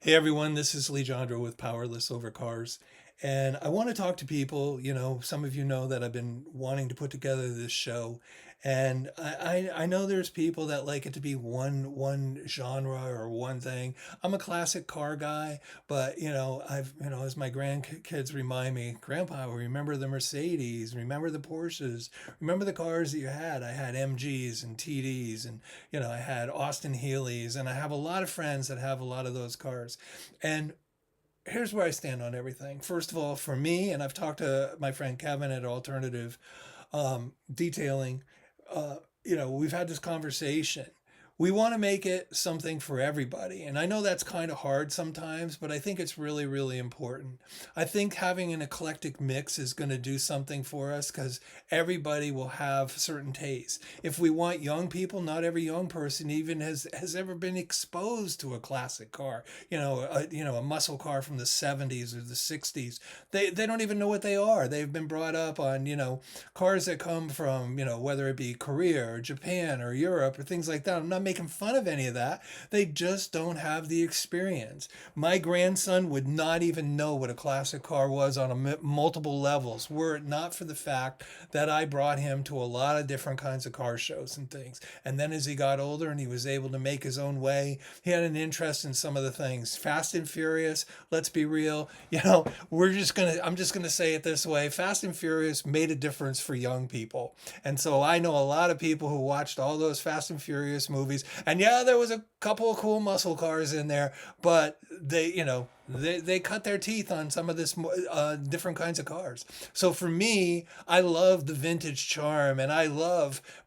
Hey everyone, this is Lee Jandro with Powerless Over Cars. And I want to talk to people. Some of you know that I've been wanting to put together this show. And I know there's people that like it to be one genre or one thing. I'm a classic car guy, but as my grandkids remind me, Grandpa, remember the Mercedes, remember the Porsches, remember the cars that you had. I had MGs and TDs, and I had Austin Healey's, and I have a lot of friends that have a lot of those cars. And here's where I stand on everything. First of all, for me, and I've talked to my friend Kevin at Alternative Detailing, we've had this conversation. We want to make it something for everybody. And I know that's kind of hard sometimes, but I think it's really, really important. I think having an eclectic mix is going to do something for us because everybody will have certain tastes. If we want young people, not every young person even has ever been exposed to a classic car, a muscle car from the 70s or the 60s. They don't even know what they are. They've been brought up on, cars that come from, whether it be Korea or Japan or Europe or things like that. I'm not making fun of any of that. They just don't have the experience. My grandson would not even know what a classic car was on multiple levels were it not for the fact that I brought him to a lot of different kinds of car shows and things. And then as he got older and he was able to make his own way, he had an interest in some of the things. Fast and Furious, let's be real, I'm just gonna say it this way. Fast and Furious made a difference for young people. And so I know a lot of people who watched all those Fast and Furious movies. And yeah, there was a couple of cool muscle cars in there, but they cut their teeth on some of this different kinds of cars. So for me, I love the vintage charm, and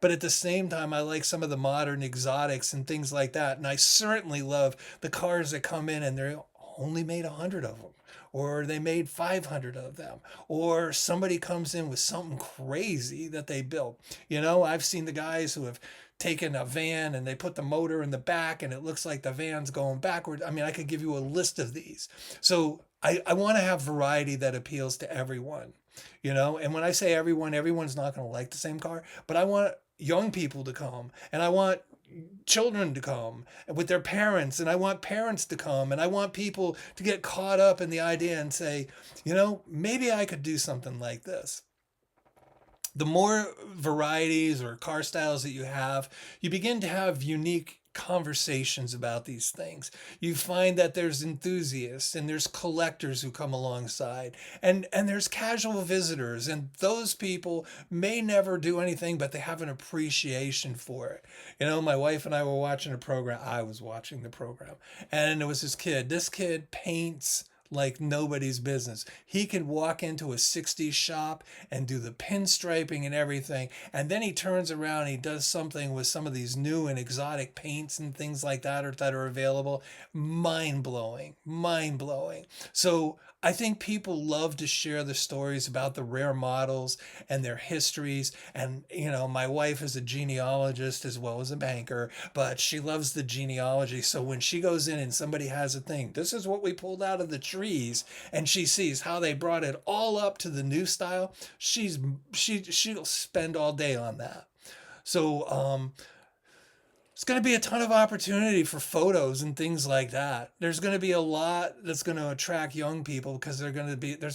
but at the same time, I like some of the modern exotics and things like that. And I certainly love the cars that come in and they're only made 100 of them, or they made 500 of them, or somebody comes in with something crazy that they built. I've seen the guys who have taken a van and they put the motor in the back and it looks like the van's going backward. I mean, I could give you a list of these. So I want to have variety that appeals to everyone, and when I say everyone, everyone's not going to like the same car, but I want young people to come, and I want children to come with their parents, and I want parents to come, and I want people to get caught up in the idea and say, maybe I could do something like this. The more varieties or car styles that you have, you begin to have unique conversations about these things. You find that there's enthusiasts and there's collectors who come alongside, and there's casual visitors, and those people may never do anything, but they have an appreciation for it. My wife and I were watching a program. I was watching the program, and there was this kid. This kid paints like nobody's business. He can walk into a 60s shop and do the pinstriping and everything. And then he turns around and he does something with some of these new and exotic paints and things like that are available. Mind blowing, mind blowing. So I think people love to share the stories about the rare models and their histories. And, my wife is a genealogist as well as a banker, but she loves the genealogy. So when she goes in and somebody has a thing, this is what we pulled out of the trees, and she sees how they brought it all up to the new style, she'll spend all day on that. So it's going to be a ton of opportunity for photos and things like that. There's going to be a lot that's going to attract young people because there's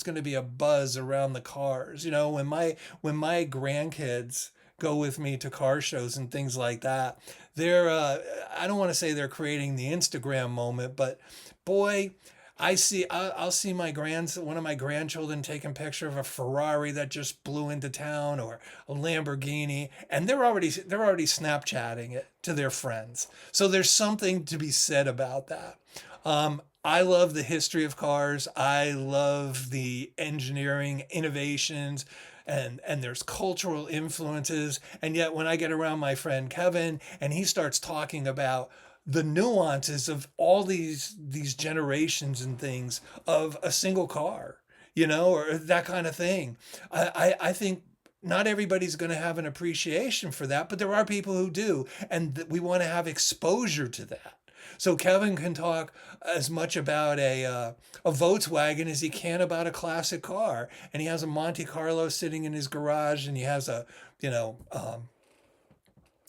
going to be a buzz around the cars. When my grandkids go with me to car shows and things like that, they're I don't want to say they're creating the Instagram moment, but boy, I'll see one of my grandchildren taking a picture of a Ferrari that just blew into town, or a Lamborghini, and they're already Snapchatting it to their friends. So there's something to be said about that. I love the history of cars. I love the engineering innovations, and there's cultural influences. And yet when I get around my friend Kevin and he starts talking about the nuances of all these generations and things of a single car, or that kind of thing. I think not everybody's going to have an appreciation for that, but there are people who do, and we want to have exposure to that. So Kevin can talk as much about a Volkswagen as he can about a classic car, and he has a Monte Carlo sitting in his garage, and he has a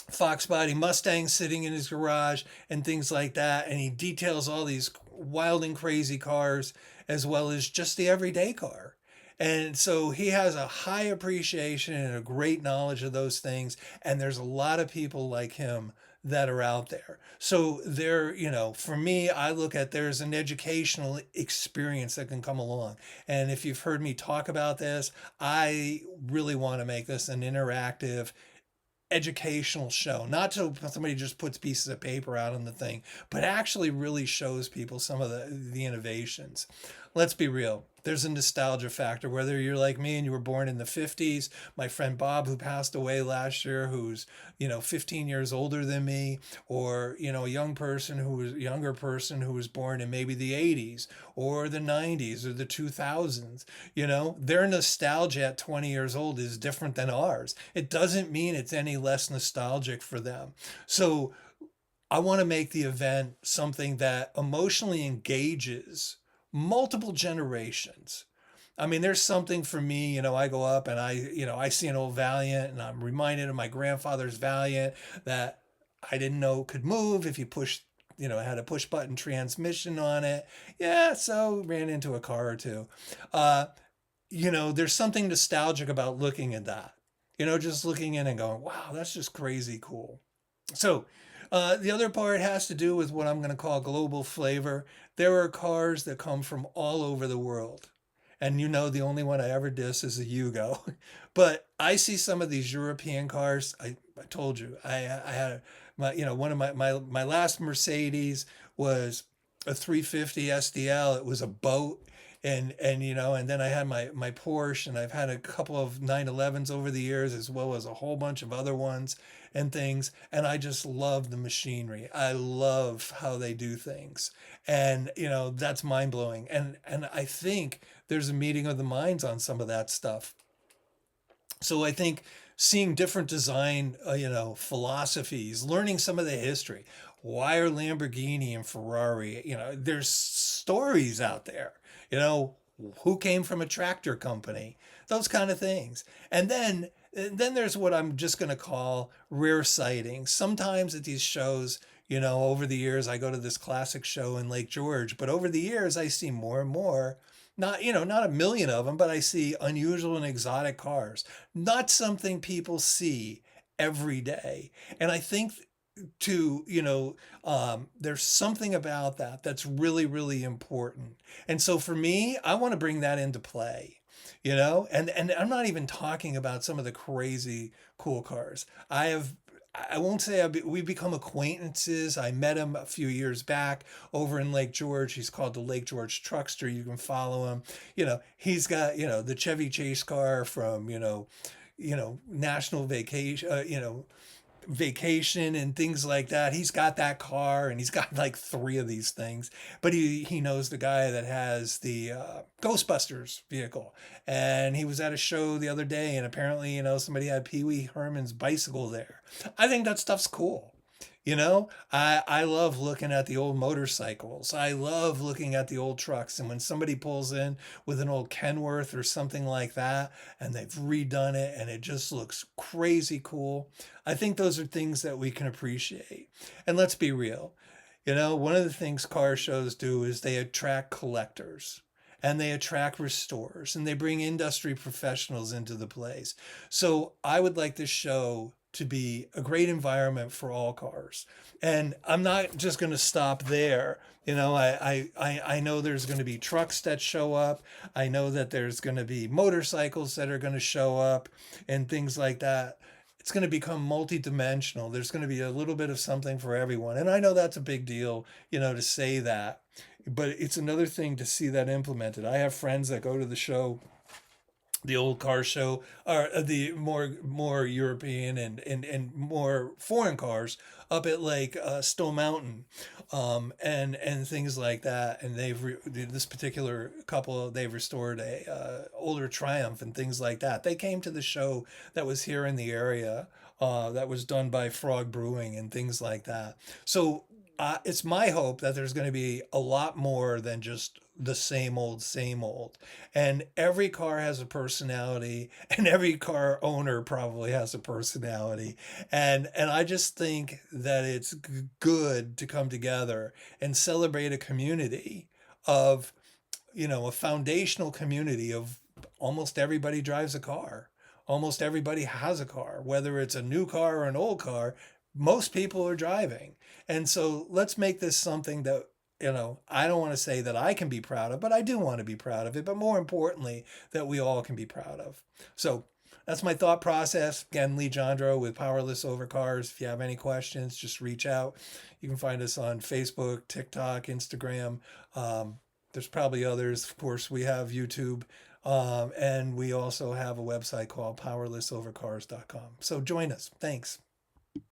Fox body Mustang sitting in his garage and things like that. And he details all these wild and crazy cars as well as just the everyday car. And so he has a high appreciation and a great knowledge of those things. And there's a lot of people like him that are out there. So there, for me, I look at there's an educational experience that can come along. And if you've heard me talk about this, I really want to make this an interactive educational show. Not so somebody just puts pieces of paper out on the thing, but actually really shows people some of the innovations. Let's be real. There's a nostalgia factor. Whether you're like me and you were born in the 50s, my friend Bob, who passed away last year, who's 15 years older than me, or a younger person who was born in maybe the 80s or the 90s or the 2000s. Their nostalgia at 20 years old is different than ours. It doesn't mean it's any less nostalgic for them. So I want to make the event something that emotionally engages multiple generations. I mean, there's something for me, I go up and I see an old Valiant and I'm reminded of my grandfather's Valiant that I didn't know could move if you pushed, it had a push button transmission on it. Yeah, so ran into a car or two. Uh, there's something nostalgic about looking at that. Just looking in and going, wow, that's just crazy cool. So, the other part has to do with what I'm going to call global flavor. There are cars that come from all over the world. And the only one I ever diss is a Yugo. But I see some of these European cars. I told you, I had one of my last Mercedes was a 350 SDL. It was a boat. And then I had my Porsche, and I've had a couple of 911s over the years, as well as a whole bunch of other ones and things. And I just love the machinery. I love how they do things. And that's mind blowing. And I think there's a meeting of the minds on some of that stuff. So I think seeing different design, philosophies, learning some of the history. Why are Lamborghini and Ferrari? There's stories out there. You know, who came from a tractor company? Those kind of things. And then there's what I'm just going to call rare sightings. Sometimes at these shows, over the years, I go to this classic show in Lake George, but over the years, I see more and more, not a million of them, but I see unusual and exotic cars. Not something people see every day. And I think there's something about that that's really, really important. And so for me, I want to bring that into play. And I'm not even talking about some of the crazy cool cars. I won't say we become acquaintances. I met him a few years back over in Lake George. He's called the Lake George Truckster. You can follow him. He's got, the Chevy Chase car from, National Vacation, vacation and things like that. He's got that car, and he's got like three of these things. But he knows the guy that has the Ghostbusters vehicle, and he was at a show the other day, and apparently somebody had Pee Wee Herman's bicycle there. I think that stuff's cool. I love looking at the old motorcycles. I love looking at the old trucks. And when somebody pulls in with an old Kenworth or something like that, and they've redone it and it just looks crazy cool, I think those are things that we can appreciate. And let's be real. One of the things car shows do is they attract collectors and they attract restorers and they bring industry professionals into the place. So I would like this show to be a great environment for all cars. And I'm not just going to stop there. I know there's going to be trucks that show up. I know that there's going to be motorcycles that are going to show up and things like that. It's going to become multidimensional. There's going to be a little bit of something for everyone. And I know that's a big deal, to say that. But it's another thing to see that implemented. I have friends that go to the show, the old car show, or the more European and more foreign cars up at like Stone Mountain, and things like that. And this particular couple, they've restored a older Triumph and things like that. They came to the show that was here in the area, that was done by Frog Brewing and things like that. So It's my hope that there's going to be a lot more than just the same old. And every car has a personality, and every car owner probably has a personality. And I just think that it's good to come together and celebrate a community of, a foundational community of almost everybody drives a car. Almost everybody has a car, whether it's a new car or an old car, most people are driving. And so let's make this something that, I don't want to say that I can be proud of, but I do want to be proud of it. But more importantly, that we all can be proud of. So that's my thought process. Again, Lee Jandro with Powerless Over Cars. If you have any questions, just reach out. You can find us on Facebook, TikTok, Instagram. There's probably others. Of course, we have YouTube. And we also have a website called powerlessovercars.com. So join us. Thanks.